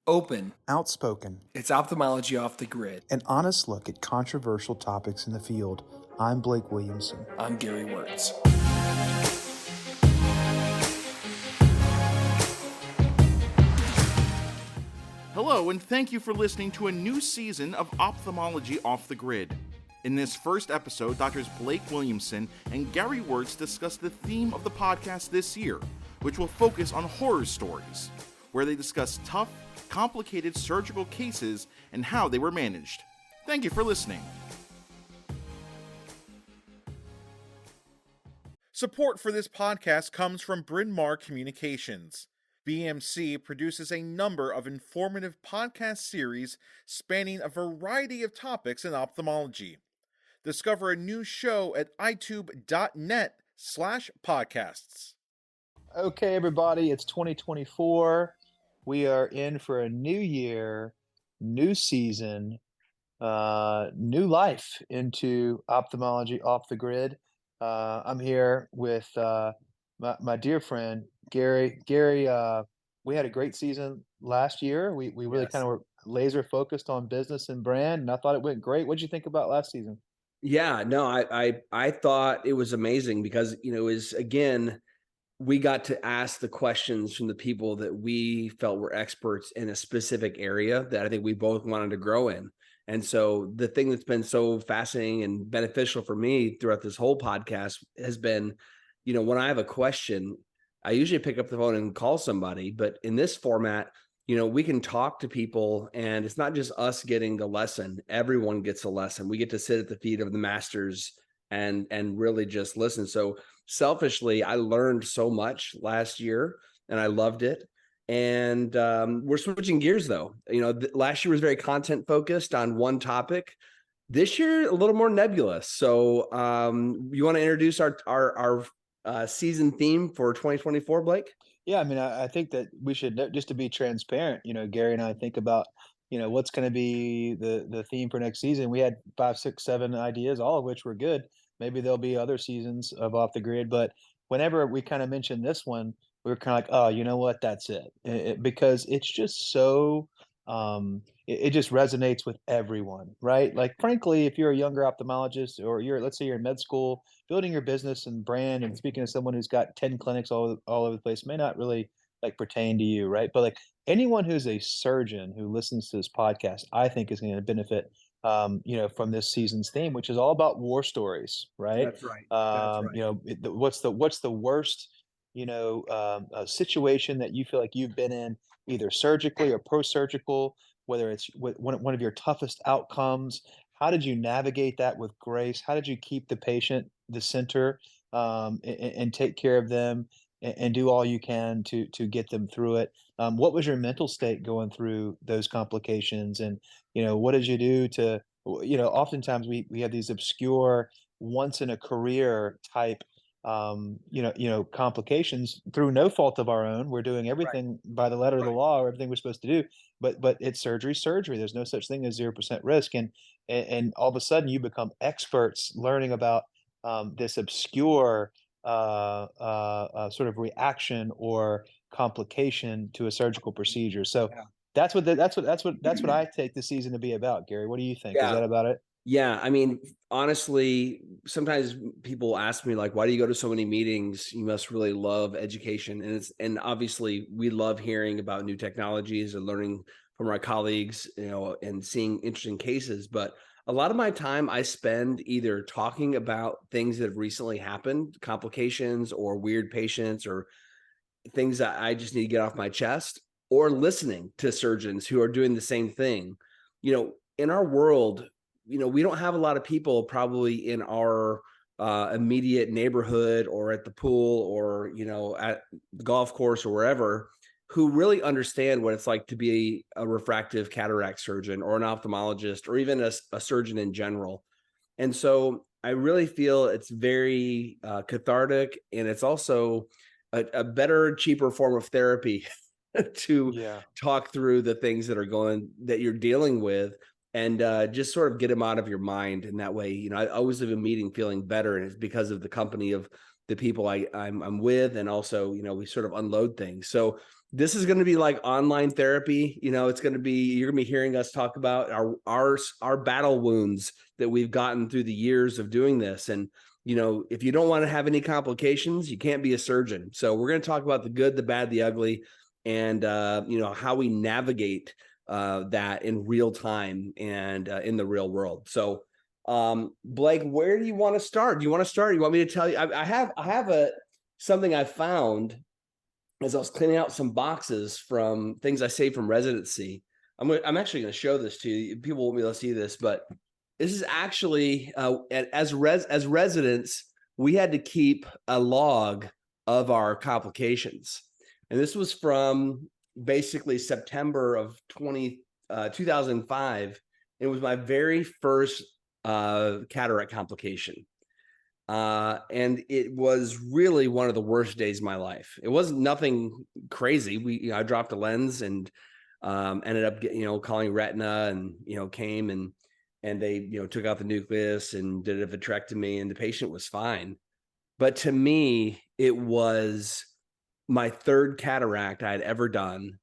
Open. Outspoken. It's Ophthalmology Off the Grid. An honest look at controversial topics in the field. I'm Blake Williamson. I'm Gary Wörtz. Hello, and thank you for listening to a new season of Ophthalmology Off the Grid. In this first episode, Drs. Blake Williamson and Gary Wörtz discuss the theme of the podcast this year, which will focus on horror stories, where they discuss tough, complicated surgical cases and how they were managed. Thank you for listening. Support for this podcast comes from Bryn Mawr Communications. BMC produces a number of informative podcast series spanning a variety of topics in ophthalmology. Discover a new show at itube.net/podcasts. Okay, everybody, it's 2024. We are in for a new year, new season, new life into Ophthalmology Off the Grid. I'm here with my dear friend, Gary. Gary, we had a great season last year. We really kind of were laser focused on business and brand, and I thought it went great. What did you think about last season? Yeah, no, I thought it was amazing because, again, we got to ask the questions from the people that we felt were experts in a specific area that I think we both wanted to grow in. And so the thing that's been so fascinating and beneficial for me throughout this whole podcast has been, when I have a question, I usually pick up the phone and call somebody. But in this format, we can talk to people, and it's not just us getting the lesson. Everyone gets a lesson. We get to sit at the feet of the masters and really just listen. So selfishly, I learned so much last year and I loved it. And we're switching gears though. Last year was very content focused on one topic. This year, a little more nebulous. So you want to introduce our season theme for 2024, Blake? Yeah, I mean, I think that we should, just to be transparent, Gary and I think about, what's going to be the theme for next season. We had 5, 6, 7 ideas, all of which were good. Maybe there'll be other seasons of Off the Grid, but whenever we kind of mentioned this one, we were kind of like, oh, you know what, that's it. Because it's just so, it just resonates with everyone, right? Like, frankly, if you're a younger ophthalmologist or let's say you're in med school, building your business and brand and speaking to someone who's got 10 clinics all over the place may not really like pertain to you, right? But like anyone who's a surgeon who listens to this podcast, I think is going to benefit from this season's theme, which is all about war stories, right? That's right. That's right. What's the worst, situation that you feel like you've been in, either surgically or post-surgical, whether it's one of your toughest outcomes. How did you navigate that with grace? How did you keep the patient the center, and take care of them and do all you can to get them through it? What was your mental state going through those complications? And, what did you do to, oftentimes we have these obscure once in a career type, complications through no fault of our own. We're doing everything by the letter of the law, or everything we're supposed to do, but it's surgery. There's no such thing as 0% risk. And all of a sudden you become experts learning about this obscure sort of reaction or complication to a surgical procedure. So that's what I take the season to be about. Gary, what do you think? Yeah. Is that about it? Yeah, I mean, honestly, sometimes people ask me like, why do you go to so many meetings? You must really love education. And obviously we love hearing about new technologies and learning from our colleagues, and seeing interesting cases. But a lot of my time I spend either talking about things that have recently happened, complications or weird patients or things that I just need to get off my chest, or listening to surgeons who are doing the same thing. In our world, we don't have a lot of people probably in our immediate neighborhood or at the pool or, at the golf course or wherever, who really understand what it's like to be a refractive cataract surgeon or an ophthalmologist or even a surgeon in general. And so I really feel it's very cathartic, and it's also a better, cheaper form of therapy to talk through the things that you're dealing with, and just sort of get them out of your mind. And that way, I always leave a meeting feeling better, and it's because of the company of the people I'm with, and also, we sort of unload things. So this is going to be like online therapy. It's going to be, you're going to be hearing us talk about our battle wounds that we've gotten through the years of doing this. And, if you don't want to have any complications, you can't be a surgeon. So we're going to talk about the good, the bad, the ugly, and, how we navigate that in real time and in the real world. So, Blake, where do you want to start? Do you want to start? You want me to tell you? I have something I found as I was cleaning out some boxes from things I saved from residency. I'm actually going to show this to you. People won't be able to see this, but this is actually as residents, we had to keep a log of our complications, and this was from basically September of 2005. It was my very first cataract complication. And it was really one of the worst days of my life. It wasn't nothing crazy. I dropped a lens and ended up calling retina, and came and they took out the nucleus and did a vitrectomy, and the patient was fine. But to me, it was my third cataract I had ever done,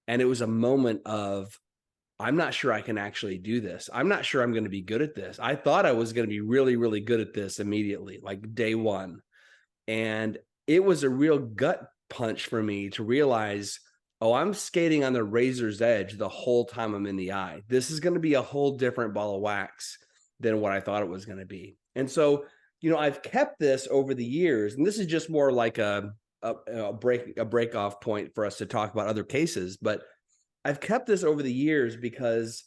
and it was a moment of, I'm not sure I can actually do this. I'm not sure I'm going to be good at this. I thought I was going to be really, really good at this immediately, like day one. And it was a real gut punch for me to realize, oh, I'm skating on the razor's edge the whole time I'm in the eye. This is going to be a whole different ball of wax than what I thought it was going to be. And so, I've kept this over the years, and this is just more like a break off point for us to talk about other cases, but I've kept this over the years because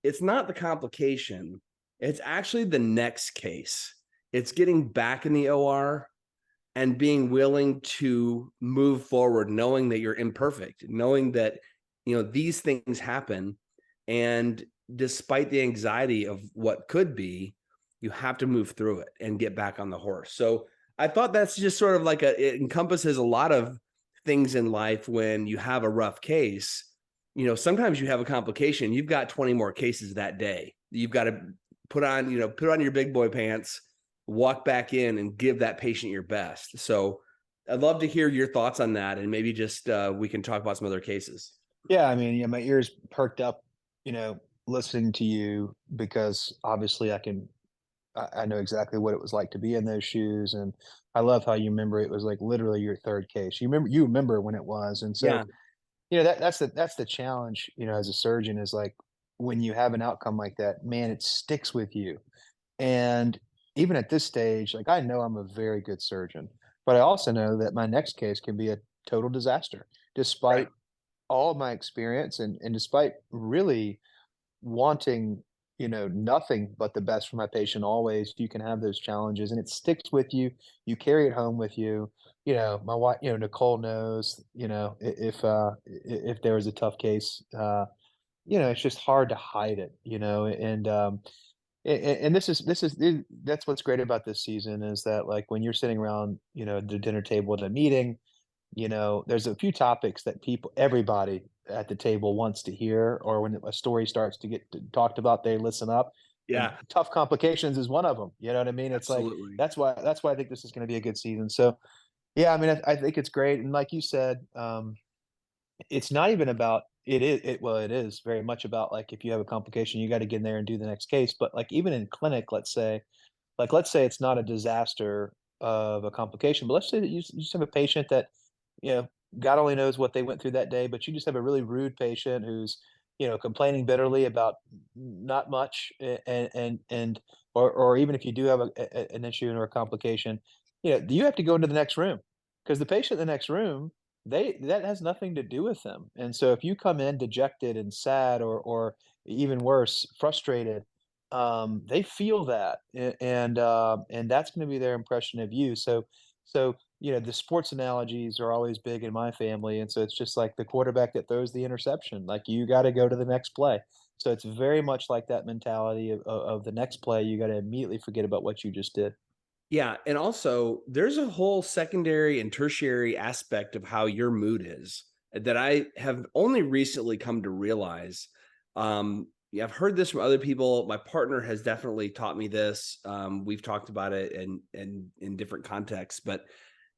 it's not the complication. It's actually the next case. It's getting back in the OR and being willing to move forward, knowing that you're imperfect, knowing that, these things happen. And despite the anxiety of what could be, you have to move through it and get back on the horse. So I thought that's just sort of like it encompasses a lot of things in life. When you have a rough case, sometimes you have a complication, you've got 20 more cases that day. You've got to put on your big boy pants, walk back in and give that patient your best. So I'd love to hear your thoughts on that. And maybe just, we can talk about some other cases. Yeah, I mean, my ears perked up, listening to you, because obviously I know exactly what it was like to be in those shoes. And I love how you remember it was like literally your third case. You remember when it was. And so, Yeah. that's the challenge, as a surgeon, is like, when you have an outcome like that, man, it sticks with you. And even at this stage, like, I know I'm a very good surgeon, but I also know that my next case can be a total disaster, despite Right. all of my experience, and despite really wanting, nothing but the best for my patient always. You can have those challenges, and it sticks with you. You carry it home with you. My wife, Nicole knows, if there was a tough case, it's just hard to hide it, and that's what's great about this season, is that, like, when you're sitting around, the dinner table at a meeting, there's a few topics that everybody at the table wants to hear, or when a story starts to get talked about, they listen up. And Yeah, tough complications is one of them. You know what I mean? It's like, absolutely. that's why I think this is going to be a good season. So yeah, I mean, I think it's great. And like you said, it's not even about it is very much about, like, if you have a complication, you got to get in there and do the next case. But, like, even in clinic, let's say it's not a disaster of a complication, but let's say that you just have a patient that, you know, God only knows what they went through that day, but you just have a really rude patient who's, complaining bitterly about not much, or even if you do have an issue or a complication, you have to go into the next room, because the patient in the next room, that has nothing to do with them. And so if you come in dejected and sad, or even worse, frustrated, they feel that, and that's going to be their impression of you. So the sports analogies are always big in my family, and so it's just like the quarterback that throws the interception. Like, you got to go to the next play. So it's very much like that mentality of the next play. You got to immediately forget about what you just did. Yeah. And also, there's a whole secondary and tertiary aspect of how your mood is that I have only recently come to realize. Yeah, I've heard this from other people. My partner has definitely taught me this. We've talked about it in different contexts, but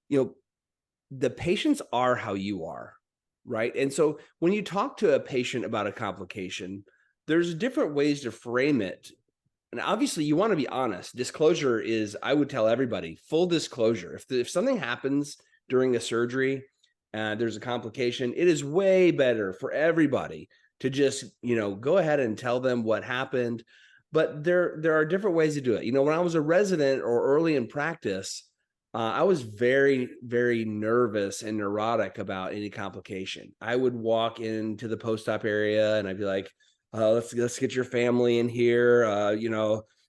the patients are how you are. right? And so when you talk to a patient about a complication, there's different ways to frame it. And obviously you want to be honest. Disclosure is, I would tell everybody, full disclosure. If something happens during a surgery and there's a complication, it is way better for everybody to just, go ahead and tell them what happened. But there are different ways to do it. When I was a resident or early in practice, I was very, very nervous and neurotic about any complication. I would walk into the post-op area and I'd be like, let's get your family in here.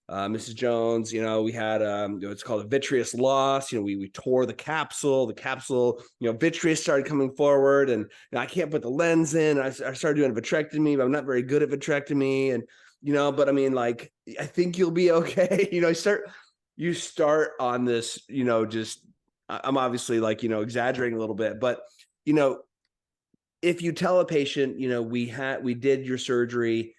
Mrs. Jones, we had it's called a vitreous loss. We tore the capsule, vitreous started coming forward, and I can't put the lens in. I started doing a vitrectomy, but I'm not very good at vitrectomy. And but I mean, like, I think you'll be okay. You start on this, just, I'm obviously exaggerating a little bit, but if you tell a patient, we did your surgery,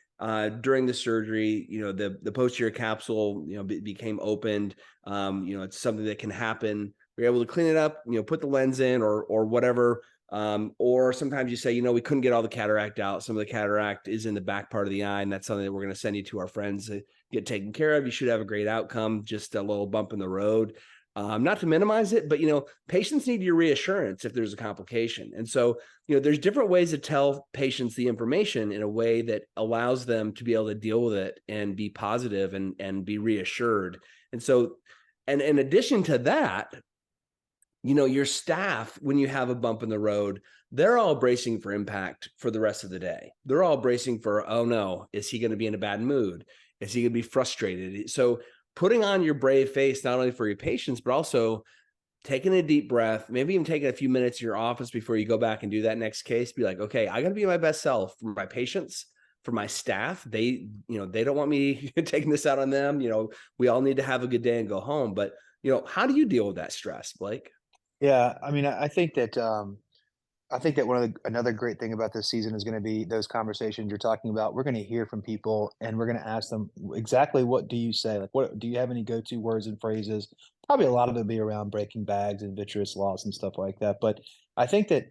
during the surgery, the posterior capsule, became opened. It's something that can happen. We're able to clean it up, put the lens in or whatever. Or sometimes you say, we couldn't get all the cataract out. Some of the cataract is in the back part of the eye, and that's something that we're going to send you to our friends to get taken care of. You should have a great outcome, just a little bump in the road. Not to minimize it, but, patients need your reassurance if there's a complication. And so, there's different ways to tell patients the information in a way that allows them to be able to deal with it and be positive and be reassured. And so, and in addition to that, your staff, when you have a bump in the road, they're all bracing for impact for the rest of the day. They're all bracing for, oh no, is he going to be in a bad mood? Is he going to be frustrated? So putting on your brave face, not only for your patients, but also taking a deep breath, maybe even taking a few minutes in your office before you go back and do that next case, be like, okay, I got to be my best self for my patients, for my staff. They don't want me taking this out on them. We all need to have a good day and go home. But, how do you deal with that stress, Blake? Yeah, I mean, I think that another great thing about this season is going to be those conversations you're talking about. We're going to hear from people, and we're going to ask them exactly, what do you say? Like, what do you have any go-to words and phrases? Probably a lot of it will be around breaking bags and vitreous loss and stuff like that. But I think that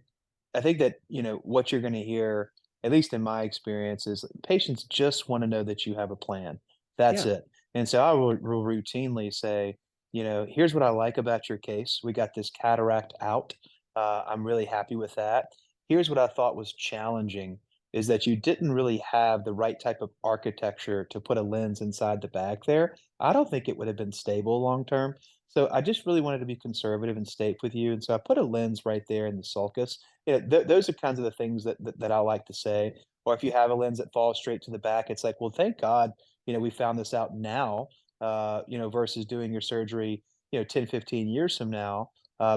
what you're going to hear, at least in my experience, is patients just want to know that you have a plan. That's Yeah. it. And so I will routinely say, here's what I like about your case. We got this cataract out. I'm really happy with that. Here's what I thought was challenging is that you didn't really have the right type of architecture to put a lens inside the bag there. I don't think it would have been stable long term. So I just really wanted to be conservative and safe with you. And so I put a lens right there in the sulcus. Those are kinds of the things that I like to say. Or if you have a lens that falls straight to the back, it's like, well, thank God, we found this out now, versus doing your surgery, 10, 15 years from now,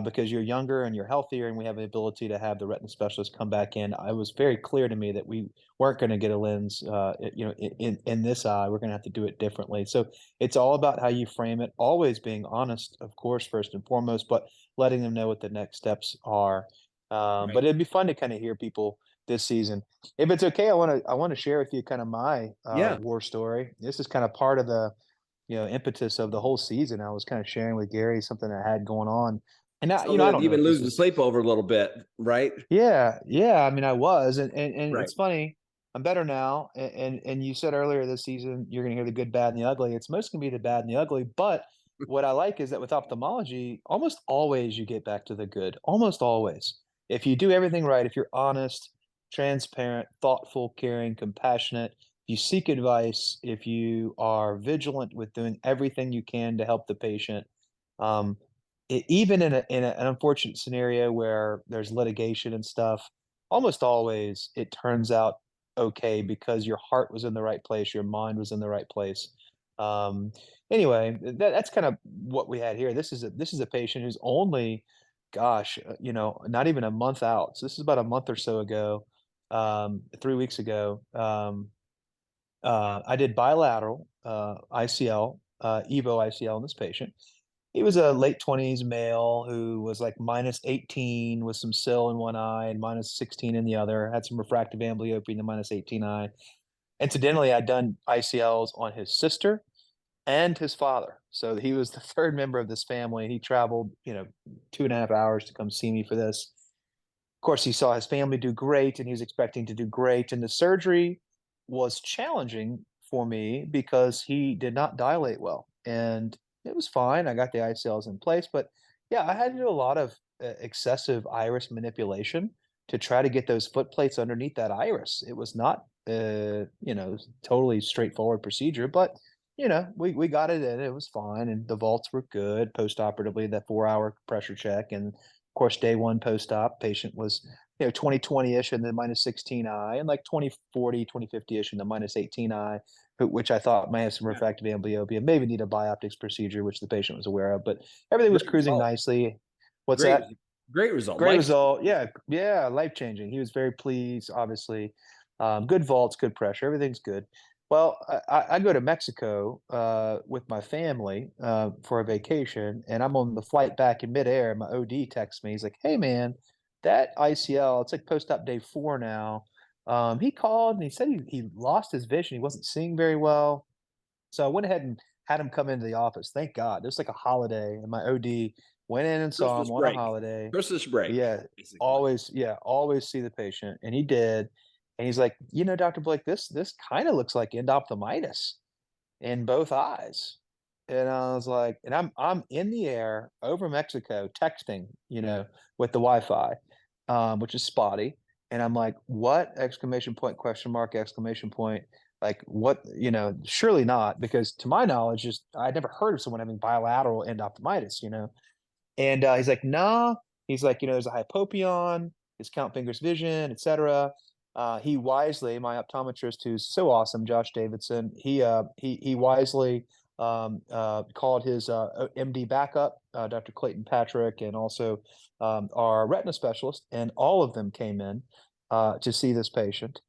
because you're younger and you're healthier, and we have the ability to have the retina specialist come back in. It was very clear to me that we weren't going to get a lens, in this eye. We're going to have to do it differently. So it's all about how you frame it, always being honest, of course, first and foremost, but letting them know what the next steps are. Right. But it'd be fun to kind of hear people this season. If it's okay, I want to share with you kind of my Yeah. war story. This is kind of part of the impetus of the whole season. I was kind of sharing with Gary something I had going on. And now, Something I that don't you've know been if this losing is, sleep over a little bit, right? yeah. I mean, I was, and Right. it's funny. I'm better now. And you said earlier this season you're going to hear the good, bad, and the ugly. It's most going to be the bad and the ugly. But what I like is that with ophthalmology, almost always you get back to the good. Almost always, if you do everything right, if you're honest, transparent, thoughtful, caring, compassionate, you seek advice, if you are vigilant with doing everything you can to help the patient, um, even an unfortunate scenario where there's litigation and stuff, almost always it turns out okay because your heart was in the right place, your mind was in the right place. Um, anyway, that's kind of what we had here. This is a patient who's only, gosh, not even a month out. So this is about a month or so ago, 3 weeks ago. I did bilateral ICL, Evo ICL in this patient. He was a late 20s male who was like -18 with some cyl in one eye and -16 in the other, had some refractive amblyopia in the -18 eye. Incidentally, I'd done ICLs on his sister and his father. So he was the third member of this family. He traveled, 2.5 hours to come see me for this. course, he saw his family do great, and he was expecting to do great. And the surgery was challenging for me because he did not dilate well, and it was fine. I got the ICLs in place, but yeah, I had to do a lot of excessive iris manipulation to try to get those foot plates underneath that iris. It was not, totally straightforward procedure, but we got it in. It was fine, and the vaults were good. Post-operatively, that 4-hour pressure check, and of course, day one post-op, patient was 20/20-ish in the -16i, and like 20/40, 20/50-ish in the -18i, which I thought may have some refractive amblyopia, maybe need a bioptics procedure, which the patient was aware of, but everything was Great cruising result. nicely. What's Great, that? great result. Great Life. result. Yeah, life-changing. He was very pleased, obviously. Good vaults, good pressure, everything's good. Well, I go to Mexico with my family for a vacation, and I'm on the flight back in midair, and my OD texts me. He's like, "Hey, man, that ICL, it's like post-op day 4 now. He called and he said he lost his vision. He wasn't seeing very well. So I went ahead and had him come into the office. Thank God. It was like a holiday, and my OD went in and saw Christmas him on a break. holiday. Christmas break. Yeah, Basically. always see the patient, and he did. And he's like, Dr. Blake, this kind of looks like endophthalmitis in both eyes. And I was like, and I'm in the air over Mexico texting, with the Wi-Fi, which is spotty. And I'm like, what? Exclamation point, question mark, exclamation point. Like what, surely not, because to my knowledge, just I'd never heard of someone having bilateral endophthalmitis. And he's like, nah. He's like, there's a hypopion, his count fingers vision, etc. He wisely, my optometrist, who's so awesome, Josh Davidson, he wisely called his MD backup, Dr. Clayton Patrick, and also our retina specialist, and all of them came in to see this patient.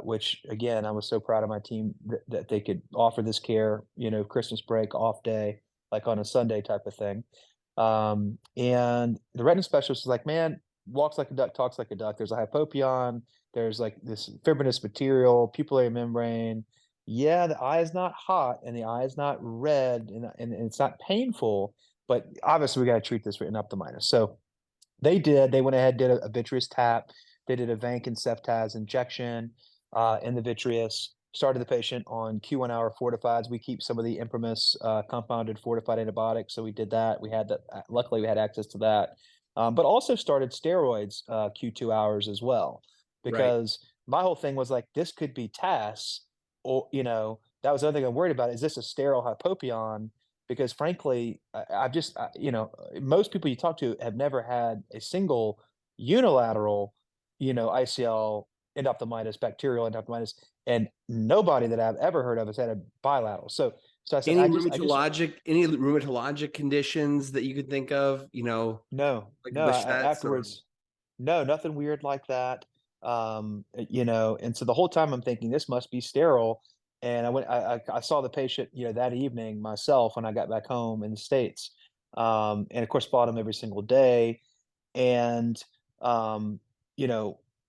Which again, I was so proud of my team that they could offer this care, Christmas break, off day, like on a Sunday type of thing. And the retina specialist was like, man, walks like a duck, talks like a duck. There's a hypopion. There's like this fibrinous material, pupillary membrane. Yeah, the eye is not hot and the eye is not red and it's not painful, but obviously we got to treat this for endophthalmitis. So they went ahead, did a vitreous tap. They did a Vancomycin Ceftaz injection in the vitreous, started the patient on Q1 hour fortifieds. We keep some of the infamous compounded fortified antibiotics. So we did that. We had that. Luckily, we had access to that. But also started steroids Q2 hours as well, because my whole thing was like, this could be TAS, or, that was the other thing I'm worried about. Is this a sterile hypopion? Because frankly, I've just, most people you talk to have never had a single unilateral, ICL endophthalmitis, bacterial endophthalmitis, and nobody that I've ever heard of has had a bilateral. So I said, Any rheumatologic conditions that you could think of, no, like no, afterwards. no, nothing weird like that. And so the whole time I'm thinking this must be sterile. And I saw the patient, that evening myself when I got back home in the States. And of course, fought him every single day. And,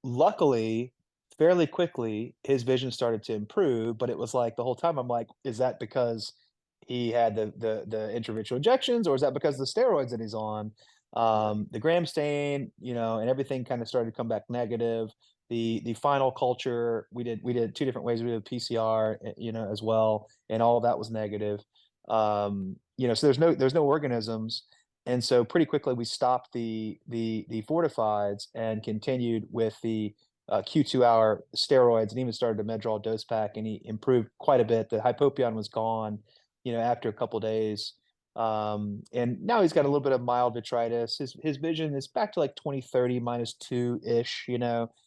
luckily, fairly quickly, his vision started to improve, but it was like the whole time I'm like, is that because he had the intravitreal injections, or is that because of the steroids that he's on? The gram stain, and everything kind of started to come back negative. The final culture, we did 2 different ways. We did PCR, as well, and all of that was negative. So there's no organisms. And so pretty quickly we stopped the fortifieds and continued with the Q2 hour steroids, and even started a Medrol dose pack, and he improved quite a bit. The hypopion was gone, after a couple days. And now he's got a little bit of mild vitritis. His vision is back to like 20/30 -2-ish,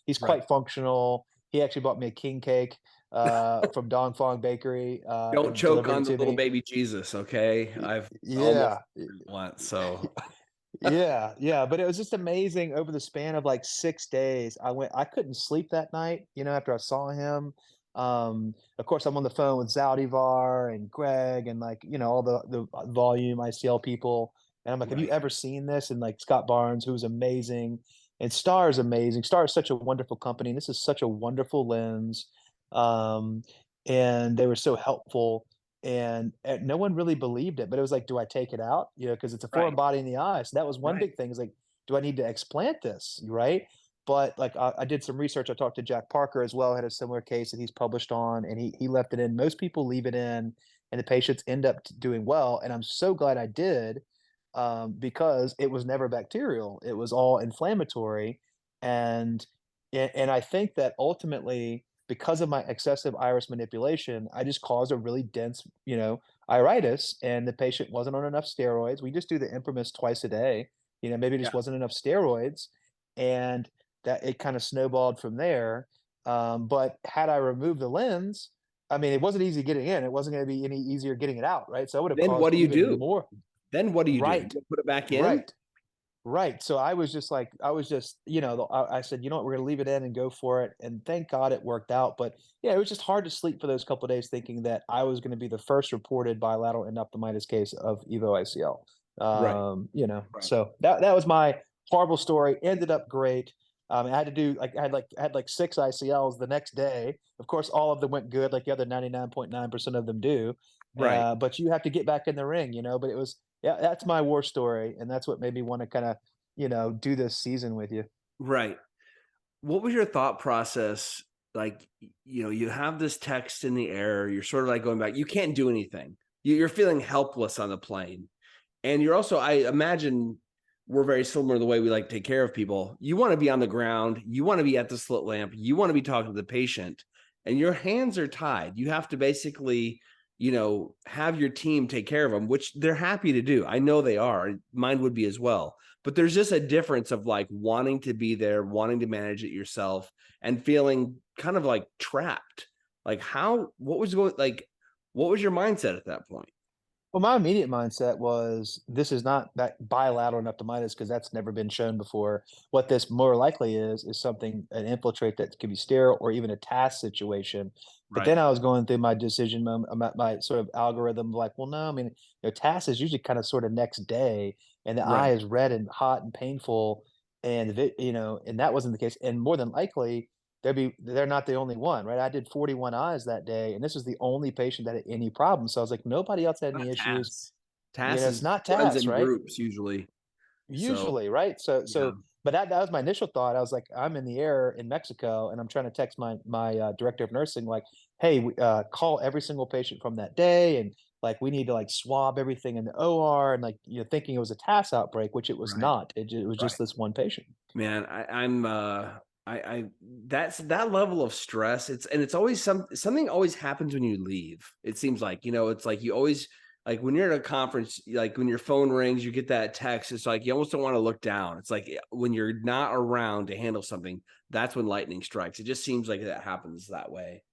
He's quite functional. He actually bought me a king cake from Dong Fong Bakery. Don't choke on the little me. baby Jesus, okay? I've Yeah. once, so Yeah, but it was just amazing. Over the span of like 6 days, I couldn't sleep that night, after I saw him. Of course, I'm on the phone with Zaldivar and Greg and like, all the volume ICL people. And I'm like, have you ever seen this? And like Scott Barnes, who was amazing, and Star is amazing. Star is such a wonderful company, and this is such a wonderful lens. And they were so helpful. And no one really believed it, but it was like, do I take it out? Because it's a foreign body in the eye. So that was one big thing, is like, do I need to explant this? Right. but like I did some research. I talked to Jack Parker as well, had a similar case that he's published on, and he left it in. Most people leave it in, and the patients end up doing well. And I'm so glad I did, because it was never bacterial. It was all inflammatory, and and I think that ultimately, because of my excessive iris manipulation, I just caused a really dense, iritis, and the patient wasn't on enough steroids. We just do the Imprimis twice a day. Maybe it Yeah. just wasn't enough steroids, and that it kind of snowballed from there. But had I removed the lens, I mean, it wasn't easy getting in. It wasn't going to be any easier getting it out, right? So I would have Then caused what do you even do? more. Then what do you do? Right, You put it back in? right. Right. So I was just like, I said, you know what, we're going to leave it in and go for it. And thank God it worked out. But yeah, it was just hard to sleep for those couple of days thinking that I was going to be the first reported bilateral endophthalmitis case of Evo ICL. Right. Right. So that was my horrible story. Ended up great. I had to do I had like 6 ICLs the next day. Of course, all of them went good, like the other 99.9% of them do. Right. But you have to get back in the ring, but it was, yeah, that's my war story, and that's what made me wanna kinda, do this season with you. Right. What was your thought process? Like, you have this text in the air, you're sort of like going back, you can't do anything. You're feeling helpless on the plane. And you're also, I imagine we're very similar to the way we like to take care of people. You want to be on the ground, you want to be at the slit lamp, you want to be talking to the patient, and your hands are tied. You have to basically, have your team take care of them, which they're happy to do. I know they are. Mine would be as well. But there's just a difference of like wanting to be there, wanting to manage it yourself, and feeling kind of like trapped. Like what was your mindset at that point? Well, my immediate mindset was, this is not that bilateral endophthalmitis because that's never been shown before. What this more likely is something, an infiltrate that could be sterile or even a TAS situation. But then Right. I was going through my decision moment, my sort of algorithm, like, well, no, I mean, TAS is usually kind of sort of next day, and the eye Right. is red and hot and painful, and and that wasn't the case. And more than likely, they're not the only one, right? I did 41 eyes that day, and this was the only patient that had any problems. So I was like, nobody else had any Not issues. TAS. TAS It's is not runs TAS, in right? groups usually. So Usually, right? So yeah. but that was my initial thought. I was like, I'm in the air in Mexico, and I'm trying to text my director of nursing, like, hey, call every single patient from that day, and like we need to like swab everything in the OR, and like thinking it was a TAS outbreak, which it was Right. not. It was Right. just this one patient. Man, I that's that level of stress. It's always something always happens when you leave. It seems like, it's like you always, like when you're at a conference, like when your phone rings, you get that text. It's like you almost don't want to look down. It's like when you're not around to handle something, that's when lightning strikes. It just seems like that happens that way.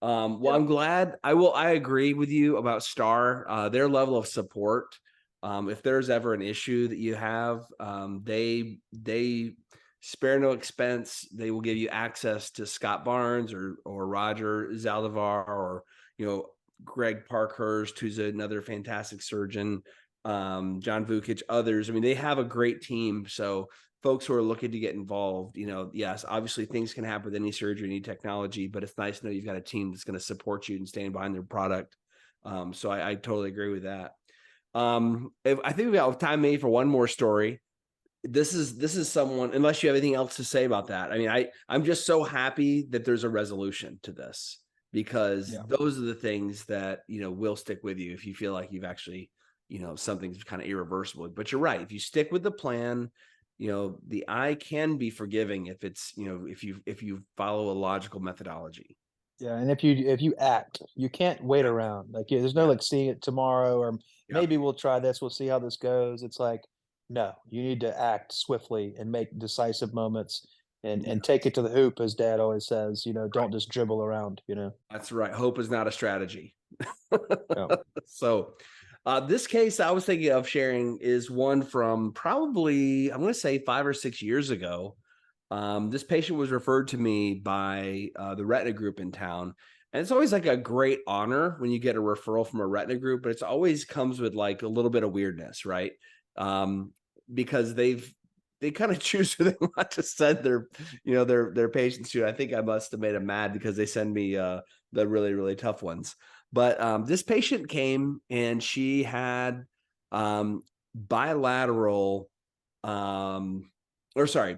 Well, Yep. I'm glad. I agree with you about Star. Their level of support. If there's ever an issue that you have, they spare no expense. They will give you access to Scott Barnes or Roger Zaldivar or Greg Parkhurst, who's another fantastic surgeon. John Vukic, others. I mean, they have a great team. So folks who are looking to get involved, yes, obviously things can happen with any surgery, any technology, but it's nice to know you've got a team that's going to support you and stand behind their product. So I totally agree with that. I think we have time maybe for one more story. This is someone, unless you have anything else to say about that. I mean, I'm just so happy that there's a resolution to this, because Yeah. those are the things that, will stick with you if you feel like you've actually, something's kind of irreversible. But you're right. If you stick with the plan, the eye can be forgiving if it's, if you follow a logical methodology. Yeah, and if you act, you can't wait around. Like, yeah, there's no Yeah. like seeing it tomorrow, or Yeah. maybe we'll try this, we'll see how this goes. It's like, no, you need to act swiftly and make decisive moments, and take it to the hoop, as dad always says, don't just dribble around. That's right. Hope is not a strategy. Yeah. So this case I was thinking of sharing is one from probably, I'm going to say 5 or 6 years ago. This patient was referred to me by the retina group in town. And it's always like a great honor when you get a referral from a retina group, but it's always comes with like a little bit of weirdness, right? Because they kind of choose who they want to send their patients to. I think I must have made them mad because they send me the really, really tough ones. But this patient came and she had bilateral,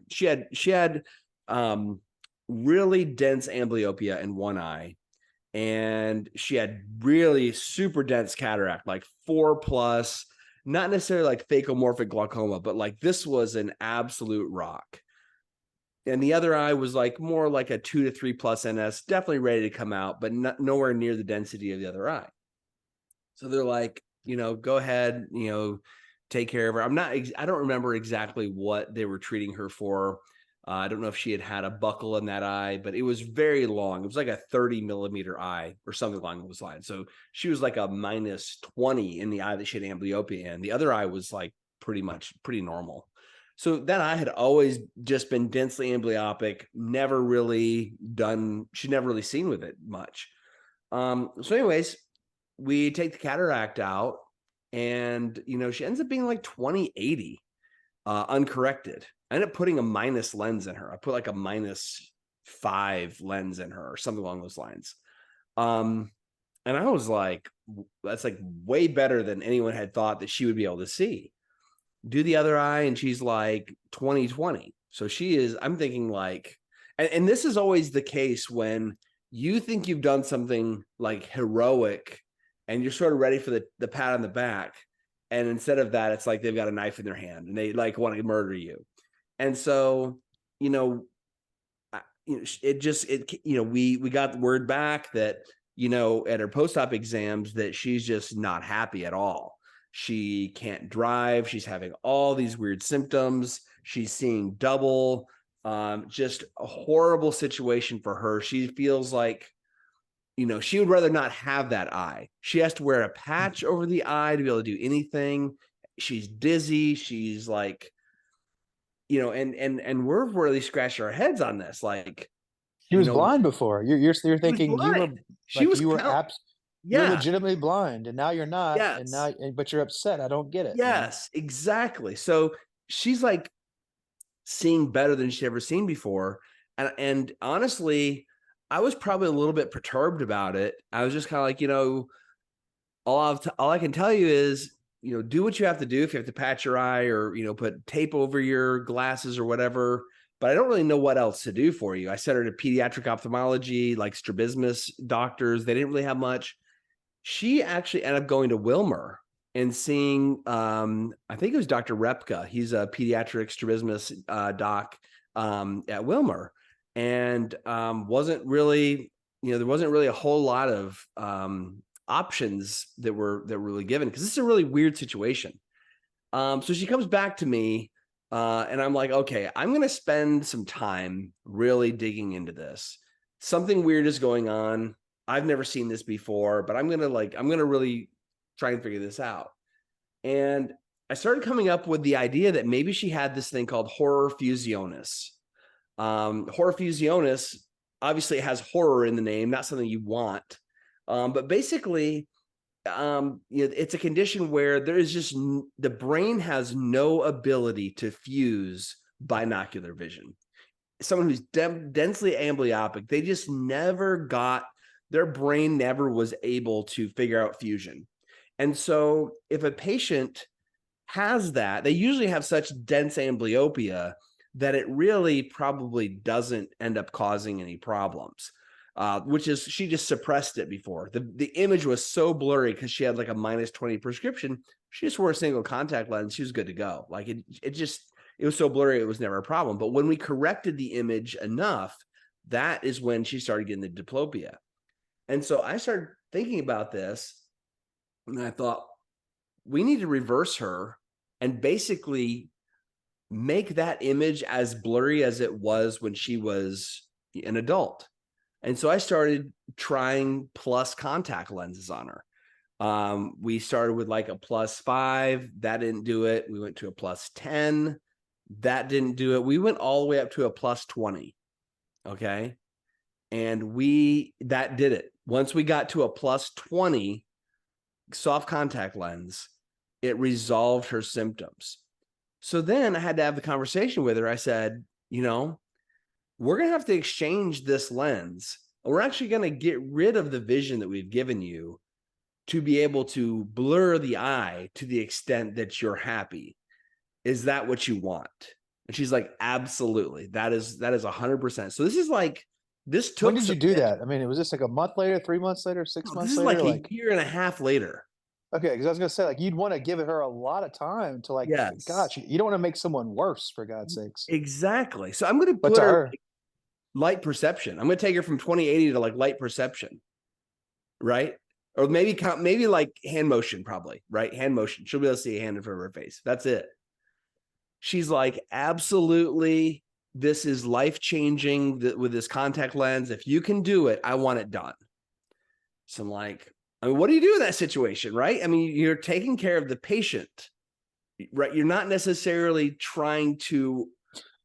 she had really dense amblyopia in one eye. And she had really super dense cataract, like 4+, not necessarily like phacomorphic glaucoma, but like this was an absolute rock. And the other eye was like more like a 2 to 3+ NS, definitely ready to come out, but nowhere near the density of the other eye. So they're like, go ahead, take care of her. I don't remember exactly what they were treating her for. I don't know if she had a buckle in that eye, but it was very long. It was like a 30mm eye or something along those lines. So she was like a -20 in the eye that she had amblyopia in. The other eye was like pretty normal. So that eye had always just been densely amblyopic, she'd never really seen with it much. So anyways, we take the cataract out and, she ends up being like 20/80 uncorrected. I ended up putting a minus lens in her. I put like a -5 lens in her or something along those lines. And I was like, that's like way better than anyone had thought that she would be able to see. Do the other eye, and she's like 20/20. So I'm thinking like, and this is always the case when you think you've done something like heroic and you're sort of ready for the pat on the back. And instead of that, it's like they've got a knife in their hand and they like want to murder you. And so, we got the word back that, at her post-op exams that she's just not happy at all. She can't drive. She's having all these weird symptoms. She's seeing double, just a horrible situation for her. She feels like, she would rather not have that eye. She has to wear a patch over the eye to be able to do anything. She's dizzy. She's like, and we're really scratching our heads on this. Like, she was blind before. You're thinking you were legitimately blind, and now you're not. Yes. But you're upset. I don't get it. Yes, exactly. So she's like seeing better than she'd ever seen before. And honestly, I was probably a little bit perturbed about it. I was just kind of like, all I can tell you is, do what you have to do. If you have to patch your eye or, put tape over your glasses or whatever, but I don't really know what else to do for you. I sent her to pediatric ophthalmology, like strabismus doctors. They didn't really have much. She actually ended up going to Wilmer and seeing, I think it was Dr. Repka. He's a pediatric strabismus doc at Wilmer. And wasn't really, there wasn't really a whole lot of options that were really given, because this is a really weird situation. So she comes back to me and I'm like, okay, I'm going to spend some time really digging into this. Something weird is going on. I've never seen this before, but I'm going to really try and figure this out. And I started coming up with the idea that maybe she had this thing called horror fusionis. Horror fusionis obviously has horror in the name, not something you want. But basically, it's a condition where there is just the brain has no ability to fuse binocular vision. Someone who's densely amblyopic, they just their brain never was able to figure out fusion. And so if a patient has that, they usually have such dense amblyopia that it really probably doesn't end up causing any problems. Which is, she just suppressed it before. The image was so blurry because she had like a -20 prescription. She just wore a single contact lens. She was good to go. Like it was so blurry, it was never a problem. But when we corrected the image enough, that is when she started getting the diplopia. And so I started thinking about this, and I thought, we need to reverse her and basically make that image as blurry as it was when she was an adult. And so I started trying plus contact lenses on her. We started with like a +5. That didn't do it. We went to a +10. That didn't do it. We went all the way up to a +20. Okay. And that did it. Once we got to a +20 soft contact lens, it resolved her symptoms. So then I had to have the conversation with her. I said, we're going to have to exchange this lens. We're actually going to get rid of the vision that we've given you to be able to blur the eye to the extent that you're happy. Is that what you want? And she's like, absolutely. That is 100%. So this is like, this took When did you do that? I mean, was this like a month later, 3 months later, 6 this months is later? like a year and a half later. Okay, because I was gonna say, like, you'd want to give her a lot of time to, like, Yes. gosh, you don't want to make someone worse, for God's sakes. Exactly. So I'm going to But put to her her, like, light perception. I'm going to take her from 20/80 to like light perception, right? Or maybe like hand motion, probably, right? Hand motion. She'll be able to see a hand in front of her face. That's it. She's like, absolutely, this is life-changing with this contact lens. If you can do it, I want it done. So I'm like, I mean, what do you do in that situation, right? I mean, you're taking care of the patient, right? You're not necessarily trying to.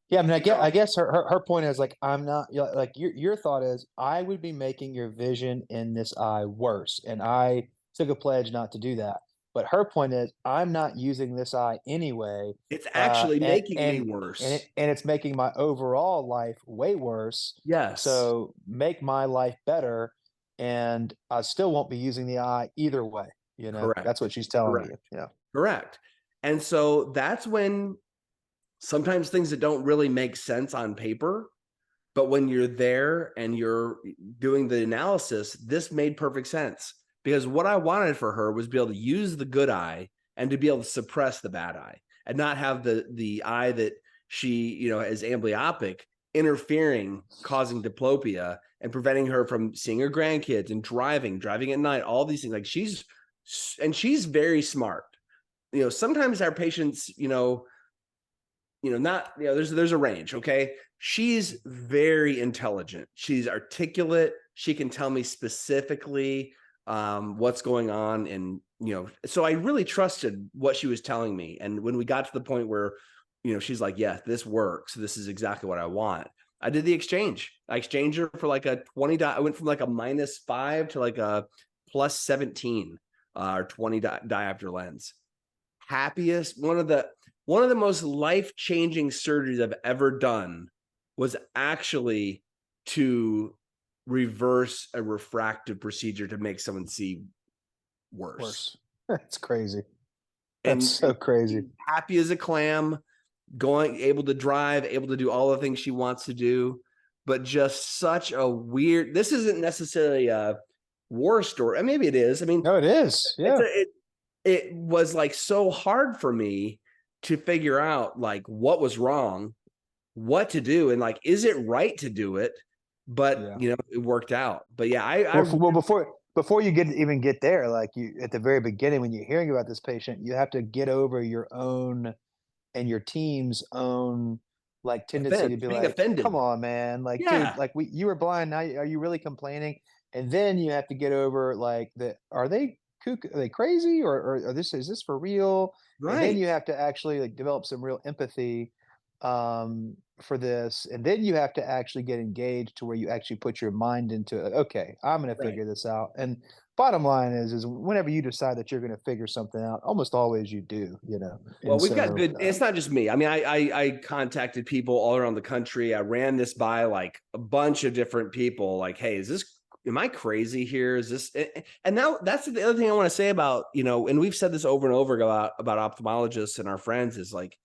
yeah, I mean, I guess her point is, like, I'm not, like, your thought is, I would be making your vision in this eye worse, and I took a pledge not to do that. But her point is, I'm not using this eye anyway, It's actually and making me worse. it's making my overall life way worse. Yes. So make my life better, and I still won't be using the eye either way. Correct. That's what she's telling Correct. you. Yeah. Correct. And so that's when sometimes things that don't really make sense on paper, but when you're there and you're doing the analysis, this made perfect sense. Because what I wanted for her was to be able to use the good eye and to be able to suppress the bad eye and not have the eye that she, is amblyopic interfering, causing diplopia and preventing her from seeing her grandkids and driving at night, all these things. Like she's very smart. Sometimes our patients, there's a range. Okay. She's very intelligent. She's articulate. She can tell me specifically what's going on. And, so I really trusted what she was telling me. And when we got to the point where, she's like, yeah, this works. This is exactly what I want. I did the exchange. I exchanged her for like a 20. I went from like a -5 to like a +17 or 20 diopter lens. Happiest. One of the most life-changing surgeries I've ever done was actually to reverse a refractive procedure to make someone see worse. That's crazy. That's so crazy. Happy as a clam, able to drive, able to do all the things she wants to do, but just such a weird. This isn't necessarily a war story. Maybe it is. I mean, no, it is. Yeah. It was like so hard for me to figure out like what was wrong, what to do, and like, is it right to do it? But it worked out. But yeah, before you even get there, like you at the very beginning, when you're hearing about this patient, you have to get over your own and your team's own like tendency to be like, offended. Come on, man. Like, dude, like you were blind. Now are you really complaining? And then you have to get over like are they kook? Are they crazy or is this for real? Right. And then you have to actually like develop some real empathy for this, and then you have to actually get engaged to where you actually put your mind into it. Okay, I'm going to figure this out. And bottom line is whenever you decide that you're going to figure something out, almost always you do. Well, we've got good. It's not just me. I mean, I contacted people all around the country. I ran this by like a bunch of different people. Like, hey, am I crazy here? Is this? And now that's the other thing I want to say about and we've said this over and over about ophthalmologists and our friends is like,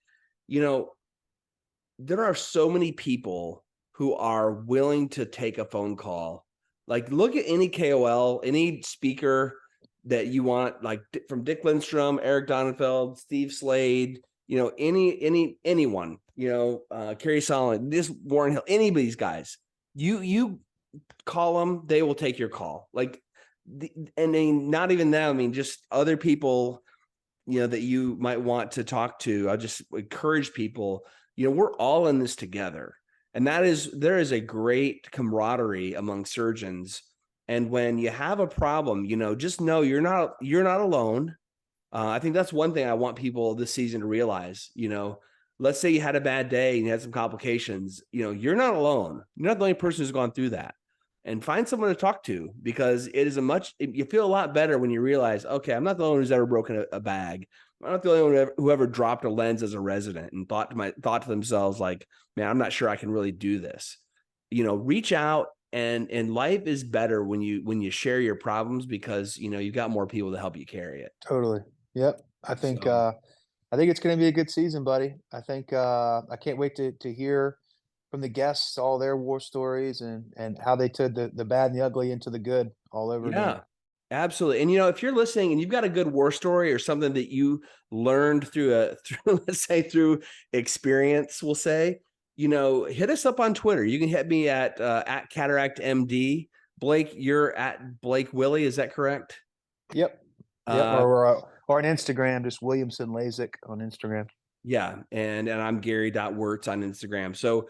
there are so many people who are willing to take a phone call. Like, look at any KOL, any speaker that you want, like from Dick Lindstrom, Eric Donenfeld, Steve Slade, anyone, Kerry Solomon, this Warren Hill, any of these guys, you call them, they will take your call. Like, and then not even them. I mean, just other people, that you might want to talk to. I just encourage people. We're all in this together. And there is a great camaraderie among surgeons. And when you have a problem, just know you're not alone. I think that's one thing I want people this season to realize. Let's say you had a bad day and you had some complications, you're not alone. You're not the only person who's gone through that. And find someone to talk to, because you feel a lot better when you realize, okay, I'm not the only one who's ever broken a bag. I'm not the only one who ever dropped a lens as a resident and thought to themselves like, man, I'm not sure I can really do this. Reach out, and life is better when you share your problems, because you've got more people to help you carry it. Totally. Yep. I think I think it's going to be a good season, buddy. I think I can't wait to hear from the guests all their war stories and how they turned the bad and the ugly into the good all over again. Yeah, absolutely. And if you're listening and you've got a good war story or something that you learned through let's say through experience, we'll say, hit us up on Twitter. You can hit me at Cataract MD. Blake, you're at Blake Willie. Is that correct? Yep. Or on Instagram, just Williamson LASIK on Instagram. Yeah, and I'm Gary.Wörtz on Instagram. So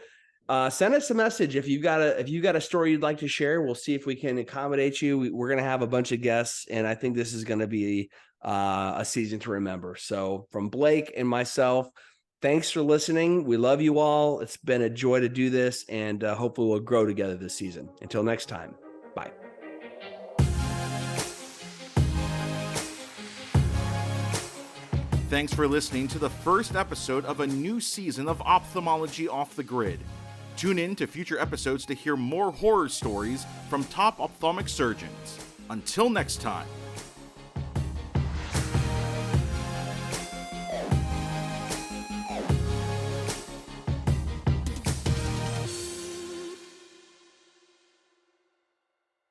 send us a message if you've got a story you'd like to share. We'll see if we can accommodate you. We're going to have a bunch of guests, and I think this is going to be a season to remember. So from Blake and myself, thanks for listening. We love you all. It's been a joy to do this, and hopefully we'll grow together this season. Until next time, bye. Thanks for listening to the first episode of a new season of Ophthalmology Off the Grid. Tune in to future episodes to hear more horror stories from top ophthalmic surgeons. Until next time.